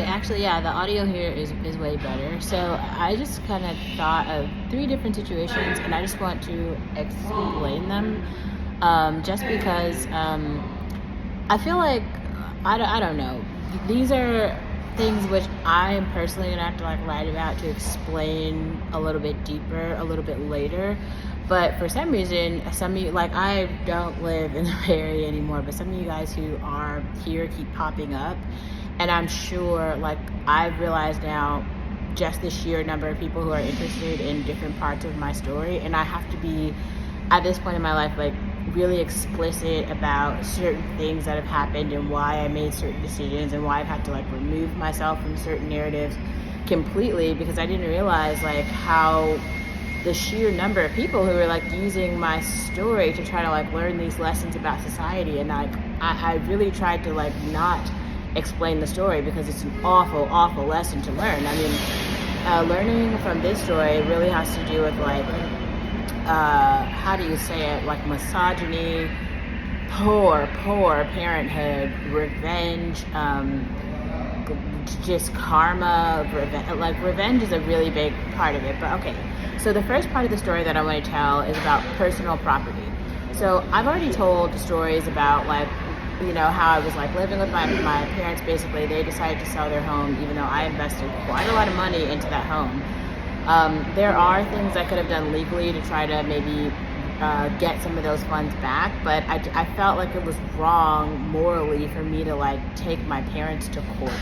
Actually, yeah, the audio here is way better. So I just kind of thought of three different situations, and I just want to explain them. Just because I feel like I don't know. These are things which I am personally gonna have to like write about to explain a little bit deeper a little bit later. But for some reason, some of you, like, I don't live in the Bay Area anymore, but some of you guys who are here keep popping up. And I'm sure, like, I've realized now just the sheer number of people who are interested in different parts of my story. And I have to be, at this point in my life, like, really explicit about certain things that have happened and why I made certain decisions and why I've had to, like, remove myself from certain narratives completely, because I didn't realize, like, how the sheer number of people who are like using my story to try to like learn these lessons about society. And like I really tried to like not explain the story because it's an awful lesson to learn. I mean, learning from this story really has to do with like how do you say it, like misogyny, poor parenthood, revenge, just karma, like revenge is a really big part of it. But okay, so the first part of the story that I want to tell is about personal property. So I've already told stories about like, you know, how I was like living with my parents. Basically, they decided to sell their home even though I invested quite a lot of money into that home. There are things I could have done legally to try to maybe get some of those funds back, but I felt like it was wrong morally for me to like take my parents to court.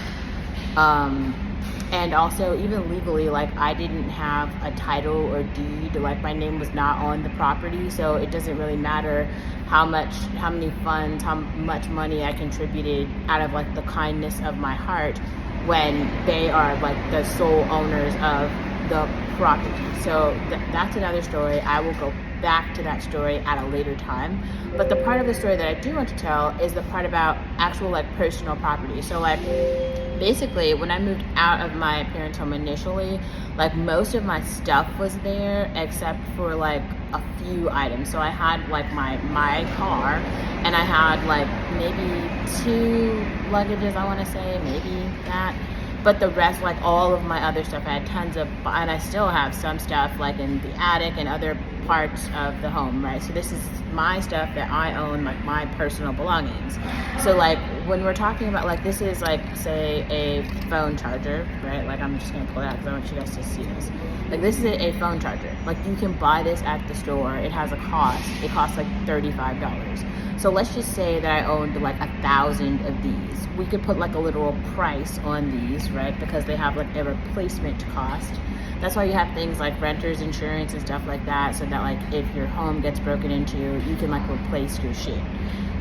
And also even legally, like I didn't have a title or deed, like my name was not on the property, so it doesn't really matter how many funds, how much money I contributed out of like the kindness of my heart when they are like the sole owners of the property. So that's another story. I will go back to that story at a later time. But the part of the story that I do want to tell is the part about actual like personal property. So like basically when I moved out of my parents' home initially, like most of my stuff was there except for like a few items. So I had like my car, and I had like maybe 2 luggages, I want to say, maybe that. But the rest, like all of my other stuff, I had tons of, and I still have some stuff like in the attic and other parts of the home, right? So this is my stuff that I own, like my personal belongings. So like when we're talking about like, this is like say a phone charger, right? Like I'm just gonna pull it out because I want you guys to see this. Like this is a phone charger. Like you can buy this at the store. It has a cost. It costs like $35. So let's just say that I owned like 1,000 of these. We could put like a literal price on these, right? Because they have like a replacement cost. That's why you have things like renter's insurance and stuff like that, so that like if your home gets broken into, you can like replace your shit.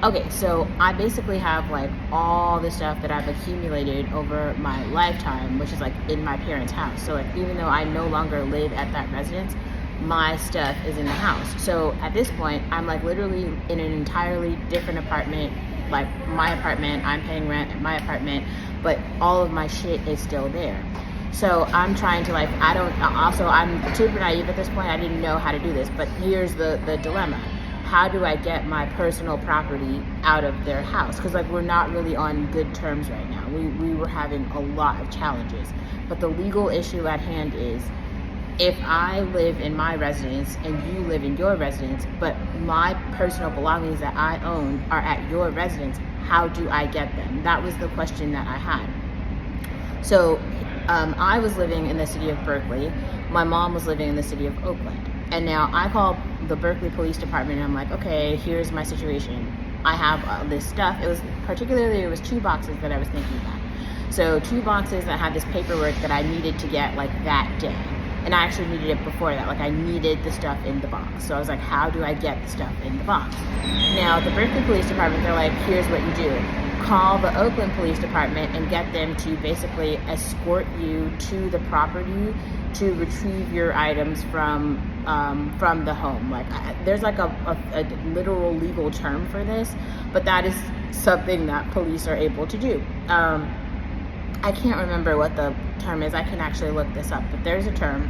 Okay, so I basically have like all the stuff that I've accumulated over my lifetime, which is like in my parents' house. So like even though I no longer live at that residence, my stuff is in the house. So at this point, I'm like literally in an entirely different apartment, like my apartment, I'm paying rent at my apartment, but all of my shit is still there. So I'm trying to like, I'm super naive at this point. I didn't know how to do this, but here's the dilemma. How do I get my personal property out of their house? Because like we're not really on good terms right now. We were having a lot of challenges. But the legal issue at hand is, if I live in my residence and you live in your residence, but my personal belongings that I own are at your residence, how do I get them? That was the question that I had. So I was living in the city of Berkeley. My mom was living in the city of Oakland. And now I call the Berkeley Police Department and I'm like, okay, here's my situation. I have this stuff. It was 2 boxes that I was thinking about. So 2 boxes that had this paperwork that I needed to get like that day. And I actually needed it before that. Like I needed the stuff in the box. So I was like, how do I get the stuff in the box? Now the Berkeley Police Department, they're like, here's what you do. Call the Oakland Police Department and get them to basically escort you to the property to retrieve your items from the home. Like there's like a literal legal term for this, but that is something that police are able to do. I can't remember what the term is. I can actually look this up, but there's a term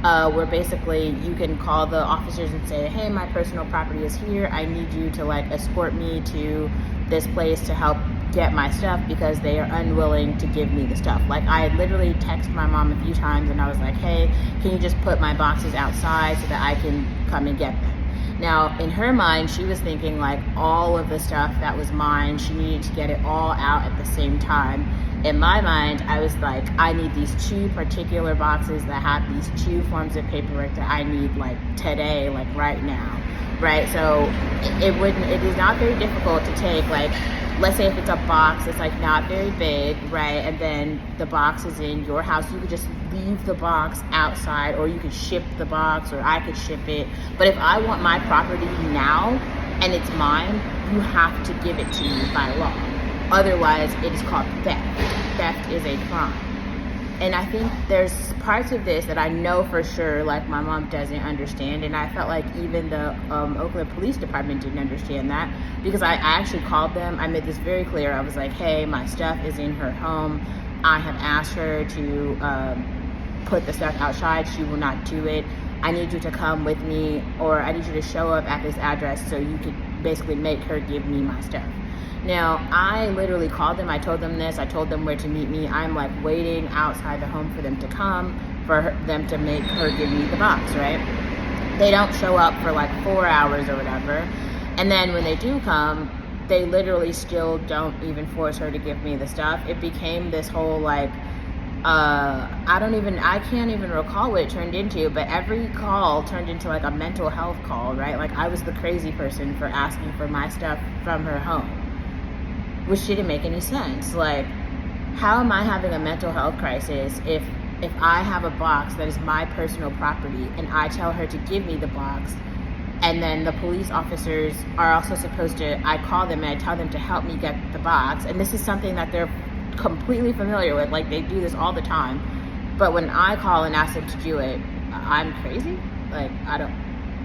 where basically you can call the officers and say, hey, my personal property is here. I need you to like escort me to this place to help get my stuff because they are unwilling to give me the stuff. Like, I literally texted my mom a few times and I was like, hey, can you just put my boxes outside so that I can come and get them? Now, in her mind, she was thinking like all of the stuff that was mine, she needed to get it all out at the same time. In my mind, I was like, I need these 2 particular boxes that have these 2 forms of paperwork that I need like today, like right now, right? So it is not very difficult to take, like, let's say if it's a box, it's like not very big, right? And then the box is in your house, you could just leave the box outside, or you could ship the box, or I could ship it. But if I want my property now and it's mine, you have to give it to me by law. Otherwise, it is called theft. Theft is a crime. And I think there's parts of this that I know for sure, like, my mom doesn't understand. And I felt like even the Oakland Police Department didn't understand that, because I actually called them. I made this very clear. I was like, hey, my stuff is in her home. I have asked her to put the stuff outside. She will not do it. I need you to come with me, or I need you to show up at this address so you could basically make her give me my stuff. Now, I literally called them. I told them this. I told them where to meet me. I'm like waiting outside the home for them to come, for them to make her give me the box, right? They don't show up for like 4 hours or whatever. And then when they do come, they literally still don't even force her to give me the stuff. It became this whole like, I can't even recall what it turned into, but every call turned into like a mental health call, right? Like, I was the crazy person for asking for my stuff from her home, which didn't make any sense. Like, how am I having a mental health crisis if I have a box that is my personal property and I tell her to give me the box, and then the police officers are also supposed to, I call them and I tell them to help me get the box, and this is something that they're completely familiar with, like they do this all the time, but when I call and ask them to do it, I'm crazy? Like,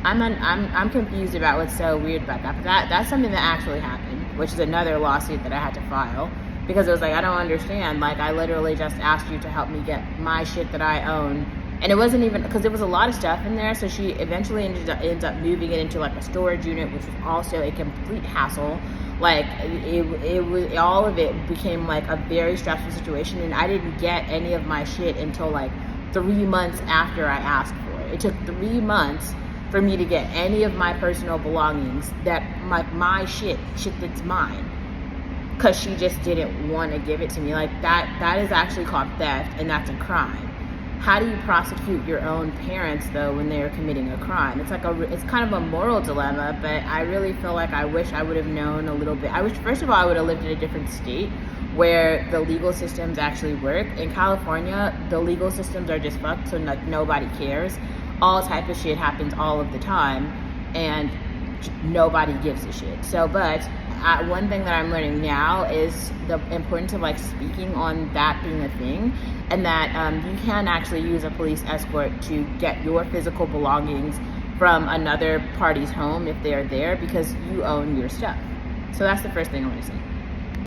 I'm confused about what's so weird about that. But that's something that actually happened, which is another lawsuit that I had to file, because it was like, I don't understand. Like, I literally just asked you to help me get my shit that I own, and it wasn't even, because there was a lot of stuff in there. So she eventually ends up moving it into like a storage unit, which was also a complete hassle. Like, it was, all of it became like a very stressful situation, and I didn't get any of my shit until like 3 months after I asked for it. It took 3 months for me to get any of my personal belongings, that my shit that's mine, because she just didn't want to give it to me. Like, that is actually called theft, and that's a crime. How do you prosecute your own parents though when they are committing a crime? It's like it's kind of a moral dilemma, but I really feel like I wish I would have known a little bit. I wish, first of all, I would have lived in a different state where the legal systems actually work. In California, the legal systems are just fucked, so nobody cares. All type of shit happens all of the time, and nobody gives a shit. So, but one thing that I'm learning now is the importance of like speaking on that being a thing, and that you can actually use a police escort to get your physical belongings from another party's home if they're there, because you own your stuff. So that's the first thing I want to say.